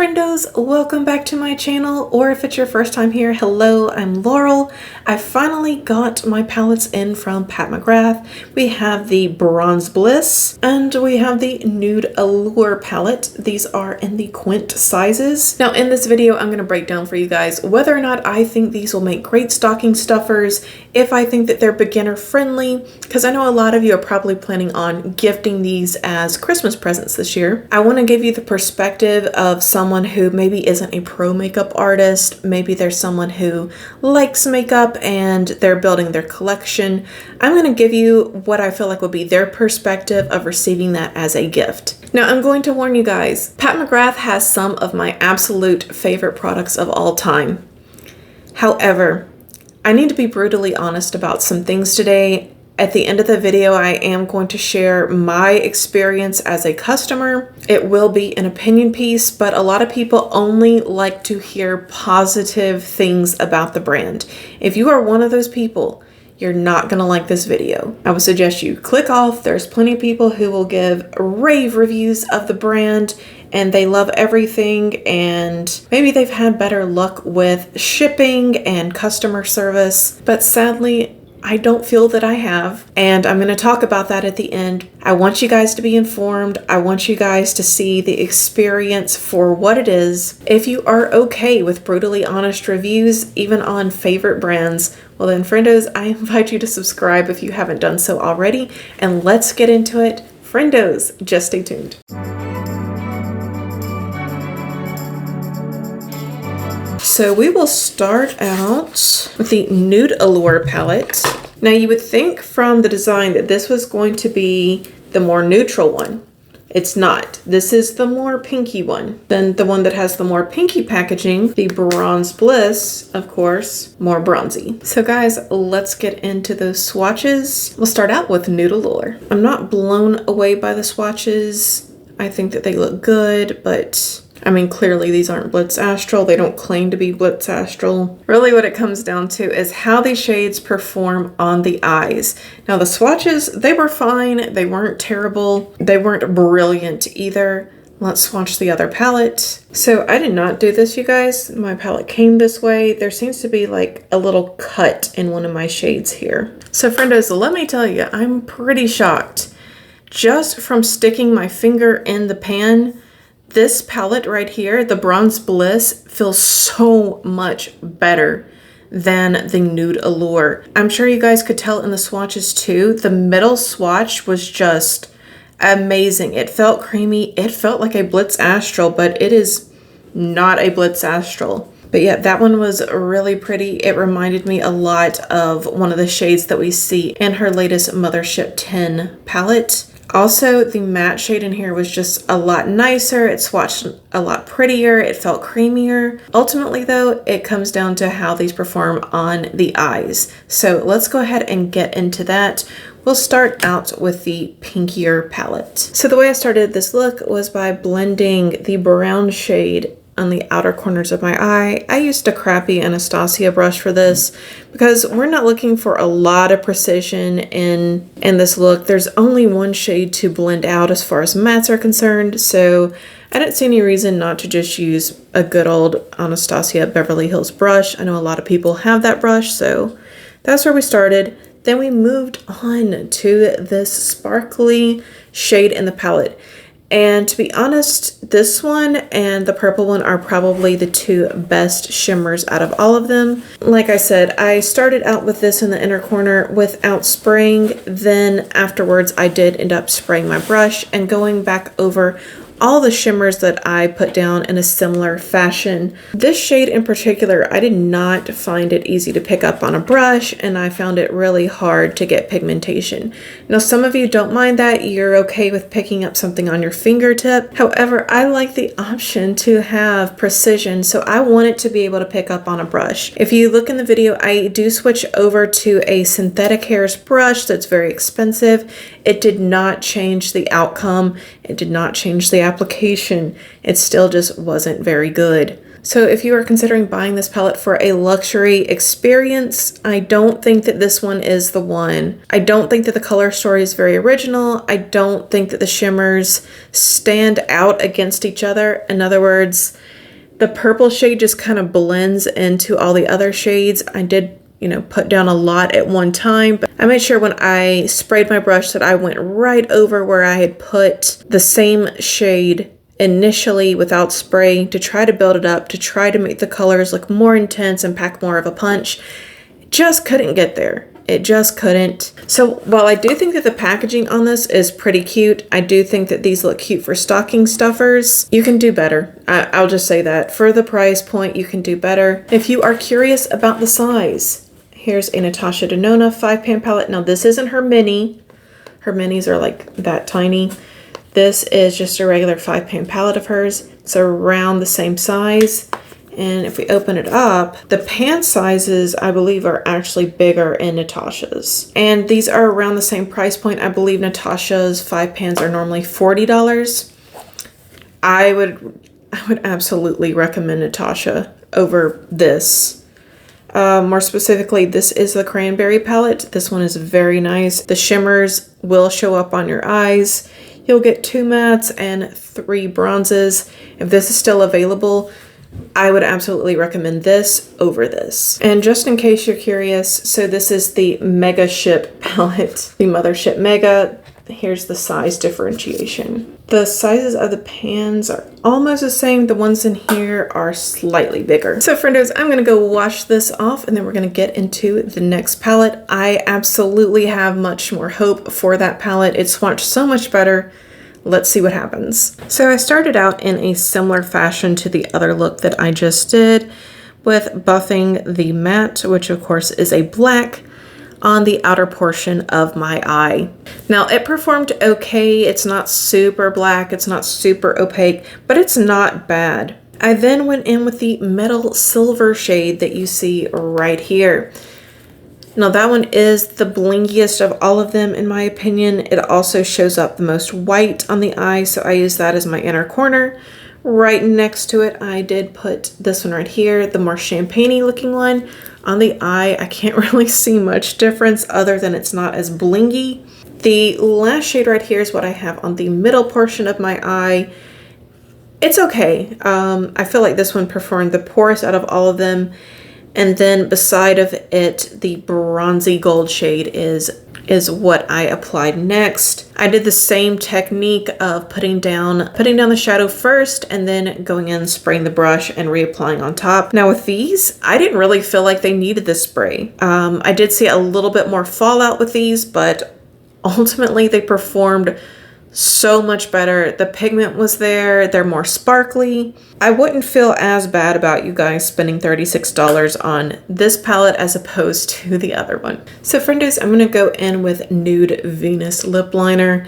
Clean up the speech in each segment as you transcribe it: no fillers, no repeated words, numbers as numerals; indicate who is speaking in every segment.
Speaker 1: friendos, welcome back to my channel, or if it's your first time here, hello, I'm Laurel. I finally got my palettes in from McGrath. We have the Bronze Bliss and we have the Nude Allure palette. These are in the Quint sizes. Now in this video, I'm going to break down for you guys whether or not I think these will make great stocking stuffers, if I think that they're beginner friendly, because I know a lot of you are probably planning on gifting these as Christmas presents this year. I want to give you the perspective of someone who maybe isn't a pro makeup artist. Maybe there's someone who likes makeup and they're building their collection. I'm going to give you what I feel like would be their perspective of receiving that as a gift. Now I'm going to warn you guys, McGrath has some of my absolute favorite products of all time. However, I need to be brutally honest about some things today. At the end of the video, I am going to share my experience as a customer. It will be an opinion piece, but a lot of people only like to hear positive things about the brand. If you are one of those people, you're not going to like this video. I would suggest you click off. There's plenty of people who will give rave reviews of the brand and they love everything, and maybe they've had better luck with shipping and customer service, but sadly, I don't feel that I have, and I'm going to talk about that at the end. I want you guys to be informed. I want you guys to see the experience for what it is. If you are okay with brutally honest reviews, even on favorite brands, well then friendos, I invite you to subscribe if you haven't done so already, and let's get into it. Friendos, just stay tuned. So we will start out with the Nude Allure palette. Now you would think from the design that this was going to be the more neutral one. It's not. This is the more pinky one. Then the one that has the more pinky packaging, the Bronze Bliss, of course, more bronzy. So guys, let's get into those swatches. We'll start out with Nude Allure. I'm not blown away by the swatches. I think that they look good, but I mean, clearly these aren't Blitz Astral. They don't claim to be Blitz Astral. Really what it comes down to is how these shades perform on the eyes. Now the swatches, they were fine. They weren't terrible. They weren't brilliant either. Let's swatch the other palette. So I did not do this, you guys. My palette came this way. There seems to be like a little cut in one of my shades here. So friendos, let me tell you, I'm pretty shocked. Just from sticking my finger in the pan, this palette right here, the Bronze Bliss, feels so much better than the Nude Allure. I'm sure you guys could tell in the swatches too. The middle swatch was just amazing. It felt creamy. It felt like a Blitz Astral, but it is not a Blitz Astral. But yeah, that one was really pretty. It reminded me a lot of one of the shades that we see in her latest Mothership 10 palette. Also, the matte shade in here was just a lot nicer. It swatched a lot prettier. It felt creamier. Ultimately, though, it comes down to how these perform on the eyes. So let's go ahead and get into that. We'll start out with the pinkier palette. So the way I started this look was by blending the brown shade on the outer corners of my eye. I used a crappy Anastasia brush for this because we're not looking for a lot of precision in this look. There's only one shade to blend out as far as mattes are concerned, so I didn't see any reason not to just use a good old Anastasia Beverly Hills brush. I know a lot of people have that brush, so that's where we started. Then we moved on to this sparkly shade in the palette. And to be honest, this one and the purple one are probably the two best shimmers out of all of them. Like I said, I started out with this in the inner corner without spraying. Then afterwards, I did end up spraying my brush and going back over all the shimmers that I put down in a similar fashion. This shade in particular, I did not find it easy to pick up on a brush, and I found it really hard to get pigmentation. Now, some of you don't mind that. You're okay with picking up something on your fingertip. However, I like the option to have precision, so I want it to be able to pick up on a brush. If you look in the video, I do switch over to a synthetic hairs brush that's very expensive. It did not change the outcome. It did not change the application. It still just wasn't very good. So if you are considering buying this palette for a luxury experience, I don't think that this one is the one. I don't think that the color story is very original. I don't think that the shimmers stand out against each other. In other words, The purple shade just kind of blends into all the other shades. I did, you know, put down a lot at one time, but I made sure when I sprayed my brush that I went right over where I had put the same shade initially without spraying to try to build it up, to try to make the colors look more intense and pack more of a punch. Just couldn't get there. It just couldn't. So while I do think that the packaging on this is pretty cute, I do think that these look cute for stocking stuffers. You can do better. I'll just say that. For the price point, you can do better. If you are curious about the size, here's a Natasha Denona 5-pan palette. Now this isn't her mini. Her minis are like that tiny. This is just a regular 5-pan palette of hers. It's around the same size. And if we open it up, the pan sizes, I believe, are actually bigger in Natasha's. And these are around the same price point. I believe Natasha's 5 pans are normally $40. I would absolutely recommend Natasha over this. More specifically, this is the cranberry palette. This one is very nice. The shimmers will show up on your eyes. You'll get 2 mattes and 3 bronzes. If this is still available, I would absolutely recommend this over this. And just in case you're curious, so this is the Mega Ship palette, the Mothership Mega. Here's the size differentiation. The sizes of the pans are almost the same. The ones in here are slightly bigger. So friendos, I'm gonna go wash this off and then we're gonna get into the next palette. I absolutely have much more hope for that palette. It swatched so much better. Let's see what happens. So I started out in a similar fashion to the other look that I just did with buffing the matte, which of course is a black, on the outer portion of my eye. Now it performed okay. It's not super black, it's not super opaque, but it's not bad. I then went in with the metal silver shade that you see right here. Now that one is the blingiest of all of them in my opinion. It also shows up the most white on the eye, so I use that as my inner corner. Right next to it, I did put this one right here, the more champagne-y looking one. On the eye, I can't really see much difference other than it's not as blingy. The last shade right here is what I have on the middle portion of my eye. It's okay. I feel like this one performed the poorest out of all of them. And then beside of it, the bronzy gold shade is what I applied next. I did the same technique of putting down the shadow first and then going in, spraying the brush and reapplying on top. Now with these, I didn't really feel like they needed this spray. I did see a little bit more fallout with these, but ultimately they performed so much better. The pigment was there, they're more sparkly. I wouldn't feel as bad about you guys spending $36 on this palette as opposed to the other one. So friendos, I'm gonna go in with Nude Venus lip liner.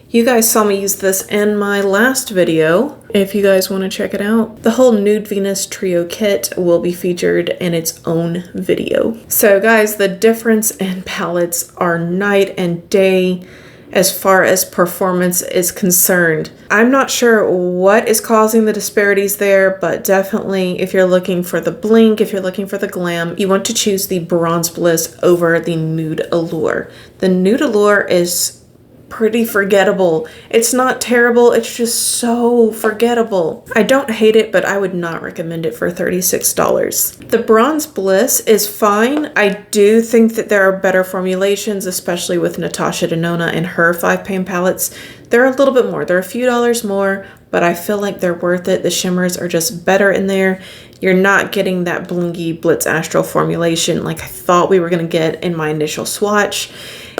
Speaker 1: You guys saw me use this in my last video. If you guys want to check it out, the whole Nude Venus trio kit will be featured in its own video. So guys, the difference in palettes are night and day as far as performance is concerned. I'm not sure what is causing the disparities there, but definitely if you're looking for the blink, if you're looking for the glam, you want to choose the Bronze Bliss over the Nude Allure. The Nude Allure is pretty forgettable. It's not terrible, it's just so forgettable. I don't hate it, but I would not recommend it for $36. The Bronze Bliss is fine. I do think that there are better formulations, especially with Natasha Denona and her 5-pan palettes. They're a little bit more. They're a few dollars more, but I feel like they're worth it. The shimmers are just better in there. You're not getting that blingy Blitz Astral formulation like I thought we were going to get in my initial swatch.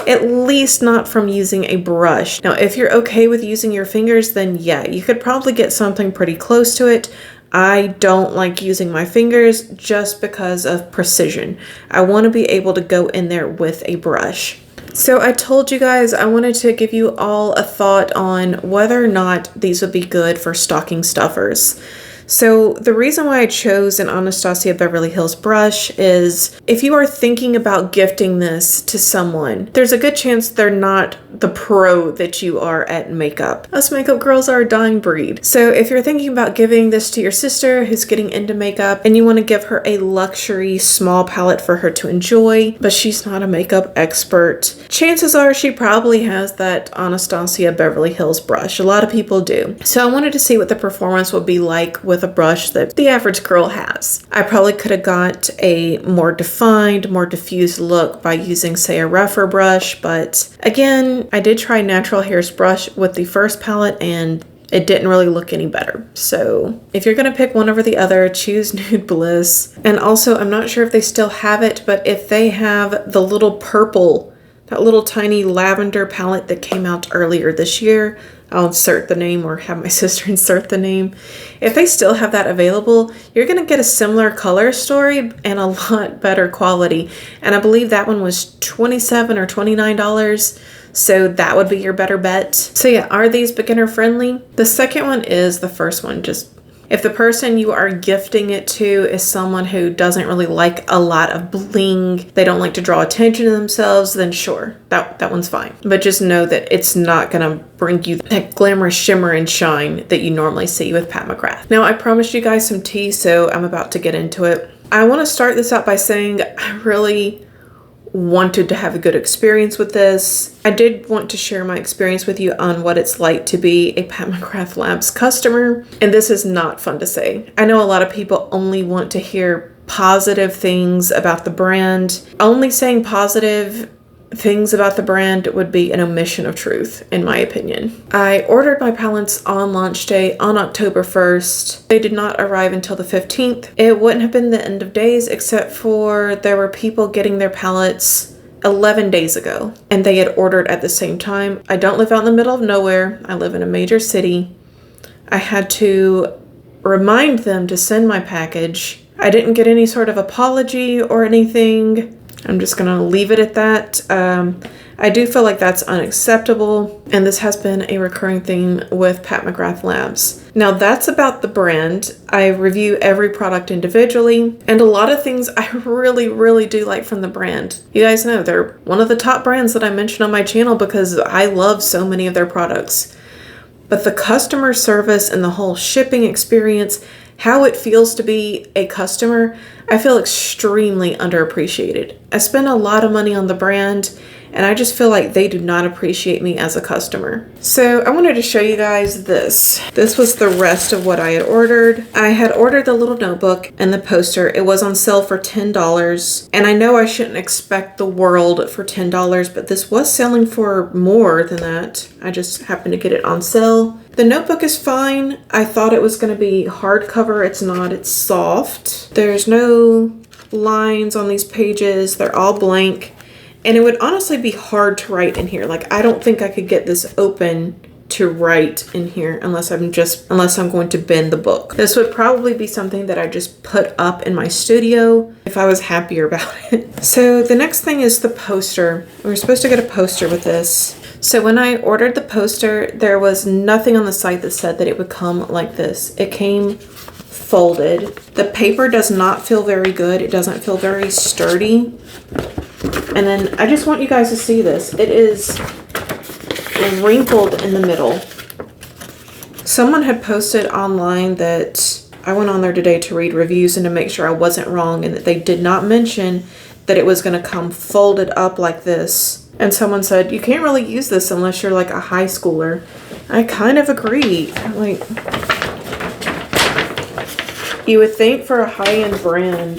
Speaker 1: At least not from using a brush. Now, if you're okay with using your fingers, then yeah, you could probably get something pretty close to it. I don't like using my fingers just because of precision. I want to be able to go in there with a brush. So I told you guys I wanted to give you all a thought on whether or not these would be good for stocking stuffers. So the reason why I chose an Anastasia Beverly Hills brush is if you are thinking about gifting this to someone, there's a good chance they're not the pro that you are at makeup. Us makeup girls are a dying breed. So if you're thinking about giving this to your sister who's getting into makeup and you want to give her a luxury small palette for her to enjoy, but she's not a makeup expert, chances are she probably has that Anastasia Beverly Hills brush. A lot of people do. So I wanted to see what the performance would be like with with a brush that the average girl has. I probably could have got a more defined, more diffused look by using, say, a rougher brush, but again, I did try Natural Hair's brush with the first palette and it didn't really look any better. So if you're going to pick one over the other, choose Nude Bliss. And also, I'm not sure if they still have it, but if they have the little purple, that little tiny lavender palette that came out earlier this year, I'll insert the name or have my sister insert the name. If they still have that available, you're going to get a similar color story and a lot better quality. And I believe that one was $27 or $29. So that would be your better bet. So yeah, are these beginner friendly? The second one is the first one. Just if the person you are gifting it to is someone who doesn't really like a lot of bling, they don't like to draw attention to themselves, then sure, that one's fine. But just know that it's not gonna bring you that glamorous shimmer and shine that you normally see with Pat McGrath. Now, I promised you guys some tea, so I'm about to get into it. I want to start this out by saying I really wanted to have a good experience with this. I did want to share my experience with you on what it's like to be a Pat McGrath Labs customer, and this is not fun to say. I know a lot of people only want to hear positive things about the brand. Only saying positive things about the brand would be an omission of truth, in my opinion. I ordered my palettes on launch day on October 1st. They did not arrive until the 15th. It wouldn't have been the end of days except for there were people getting their palettes 11 days ago and they had ordered at the same time. I don't live out in the middle of nowhere. I live in a major city. I had to remind them to send my package. I didn't get any sort of apology or anything. I'm just going to leave it at that. I do feel like that's unacceptable, and this has been a recurring theme with Pat McGrath Labs. Now, that's about the brand. I review every product individually, and a lot of things I really, really do like from the brand. You guys know they're one of the top brands that I mention on my channel because I love so many of their products. But the customer service and the whole shipping experience, how it feels to be a customer, I feel extremely underappreciated. I spend a lot of money on the brand and I just feel like they do not appreciate me as a customer. So I wanted to show you guys this. This was the rest of what I had ordered. I had ordered the little notebook and the poster. It was on sale for $10. And I know I shouldn't expect the world for $10, but this was selling for more than that. I just happened to get it on sale. The notebook is fine. I thought it was going to be hardcover. It's not. It's soft. There's no lines on these pages. They're all blank. And it would honestly be hard to write in here. Like, I don't think I could get this open to write in here unless I'm going to bend the book. This would probably be something that I just put up in my studio if I was happier about it. So the next thing is the poster. We were supposed to get a poster with this. So when I ordered the poster, there was nothing on the site that said that it would come like this. It came folded. The paper does not feel very good. It doesn't feel very sturdy. And then I just want you guys to see this. It is wrinkled in the middle. Someone had posted online that I went on there today to read reviews and to make sure I wasn't wrong and that they did not mention that it was going to come folded up like this. And someone said, you can't really use this unless you're like a high schooler. I kind of agree. Like, you would think for a high-end brand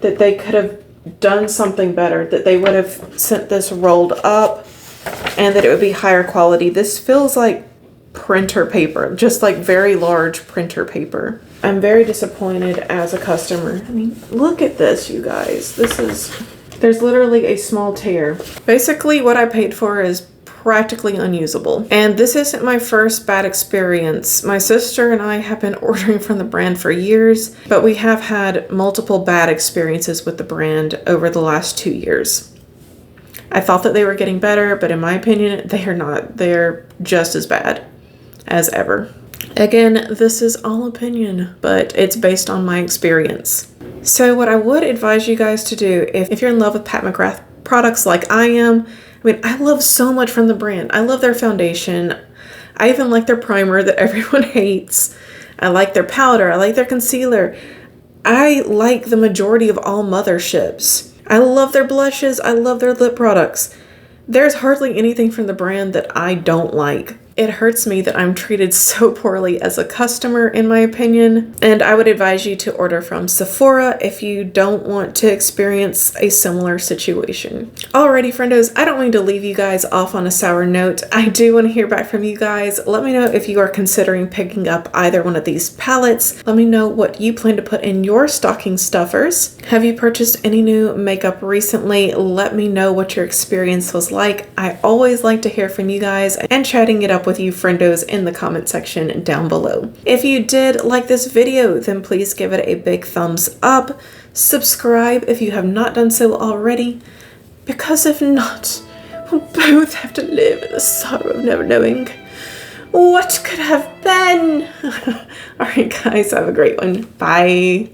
Speaker 1: that they could have done something better, that they would have sent this rolled up and that it would be higher quality. This feels like printer paper, just like very large printer paper. I'm very disappointed as a customer. I mean, look at this, you guys. There's literally a small tear. Basically, what I paid for is practically unusable. And this isn't my first bad experience. My sister and I have been ordering from the brand for years, but we have had multiple bad experiences with the brand over the last 2 years. I thought that they were getting better, but in my opinion, they are not. They're just as bad as ever. Again, this is all opinion, but it's based on my experience. So what I would advise you guys to do, if you're in love with Pat McGrath products like I am, I mean, I love so much from the brand. I love their foundation. I even like their primer that everyone hates. I like their powder. I like their concealer. I like the majority of all motherships. I love their blushes. I love their lip products. There's hardly anything from the brand that I don't like. It hurts me that I'm treated so poorly as a customer, in my opinion, and I would advise you to order from Sephora if you don't want to experience a similar situation. Alrighty, friendos, I don't mean to leave you guys off on a sour note. I do want to hear back from you guys. Let me know if you are considering picking up either one of these palettes. Let me know what you plan to put in your stocking stuffers. Have you purchased any new makeup recently? Let me know what your experience was like. I always like to hear from you guys and chatting it up with you friendos in the comment section down below. If you did like this video, then please give it a big thumbs up. Subscribe if you have not done so already, because if not, we'll both have to live in the sorrow of never knowing what could have been. Alright guys, have a great one. Bye.